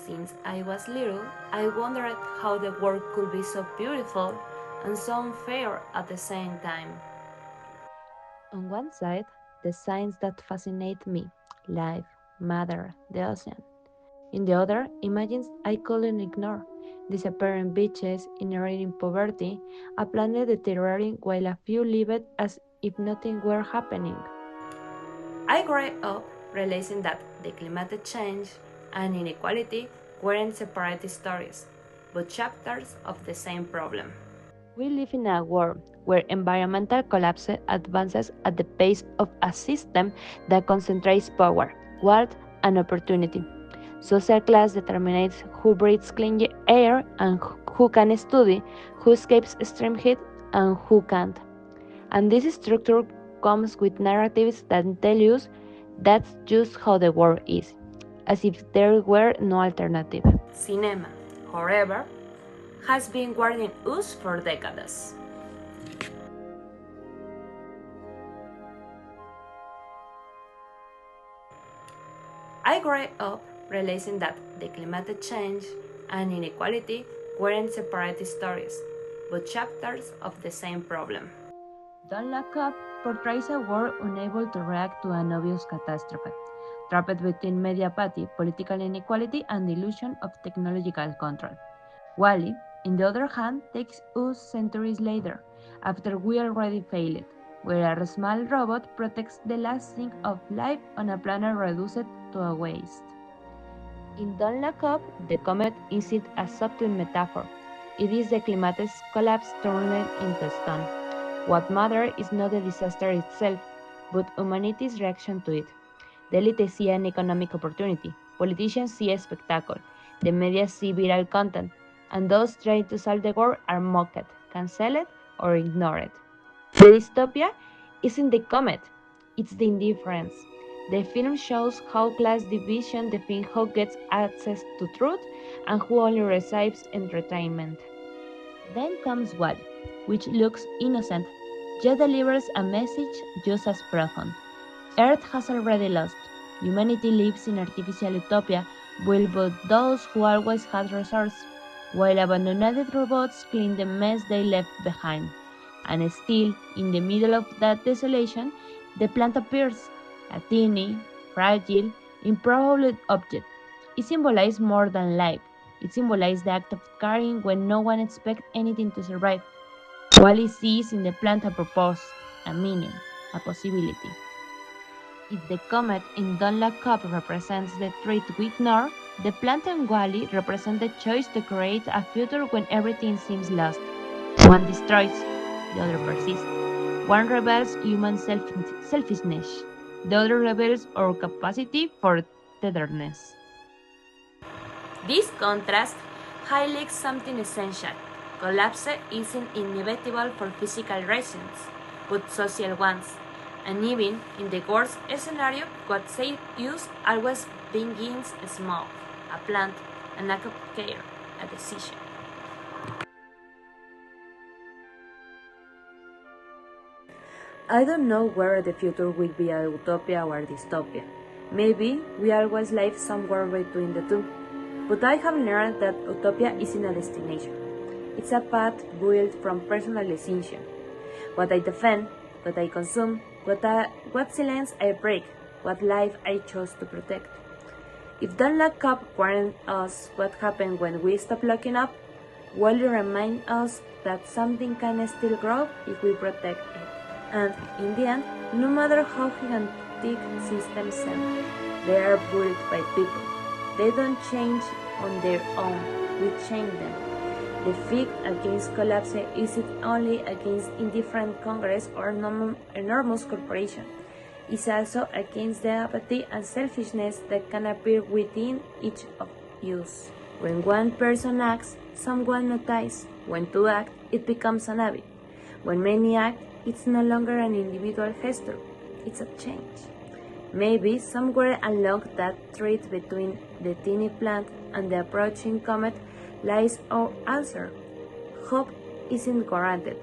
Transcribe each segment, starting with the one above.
Since I was little, I wondered how the world could be so beautiful and so unfair at the same time. On one side, the signs that fascinate me life, matter, the ocean. In the other, images I couldn't ignore disappearing beaches, inheriting poverty, a planet deteriorating while a few lived as if nothing were happening. I grew up realizing that the climate change and inequality weren't separate stories, but chapters of the same problem. We live in a world where environmental collapse advances at the pace of a system that concentrates power, wealth, and opportunity. Social class determines who breathes clean air and who can study, who escapes extreme heat, and who can't. And this structure comes with narratives that tell us that's just how the world is, as if there were no alternative. Cinema, however, has been guarding us for decades. I grew up realizing that the climate change and inequality weren't separate stories, but chapters of the same problem. Don't Look Up portrays a world unable to react to an obvious catastrophe, trapped between media apathy, political inequality, and the illusion of technological control. Wally, on the other hand, takes us centuries later, after we already failed, where a small robot protects the last thing of life on a planet reduced to a waste. In Don't Look Up, the comet isn't a subtle metaphor. It is the climate's collapse turned into stone. What matters is not the disaster itself, but humanity's reaction to it. The elite see an economic opportunity, politicians see a spectacle, the media see viral content, and those trying to solve the world are mocked, cancelled, or ignored. The dystopia isn't the comet, it's the indifference. The film shows how class division defines who gets access to truth and who only receives entertainment. Then comes Wall, which looks innocent, yet delivers a message just as profound. Earth has already lost. Humanity lives in artificial utopia, built by those who always had resources, while abandoned robots clean the mess they left behind. And still, in the middle of that desolation, the plant appears, a teeny, fragile, improbable object. It symbolizes more than life. It symbolizes the act of caring when no one expects anything to survive. Wally sees in the plant a purpose, a meaning, a possibility. If the comet in Don't Look Up represents the threat we ignore, the plant and Wally represent the choice to create a future when everything seems lost. One destroys, the other persists. One rebels human selfishness, the other rebels our capacity for tenderness. This contrast highlights something essential. Collapse isn't inevitable for physical reasons, but social ones. And even in the worst scenario, what saves us always begins small: a plant, an act of care, a decision. I don't know where the future will be a utopia or dystopia. Maybe we always live somewhere between the two. But I have learned that utopia isn't a destination. It's a path built from personal decision. What I defend, what I consume, what silence I break, what life I chose to protect. If Don't Look Up warned us what happened when we stop looking up, will it remind us that something can still grow if we protect it? And in the end, no matter how gigantic systems seem, they are built by people. They don't change on their own, we change them. The fight against collapse isn't only against indifferent Congress or enormous corporations. It's also against the apathy and selfishness that can appear within each of us. When one person acts, someone notices. When two act, it becomes an habit. When many act, it's no longer an individual gesture, it's a change. Maybe somewhere along that thread between the teeny plant and the approaching comet lies our answer. Hope isn't guaranteed,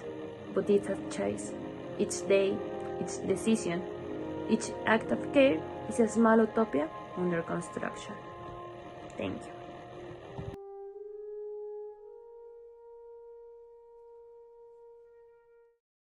but it's a choice. Each day, each decision, each act of care is a small utopia under construction. Thank you.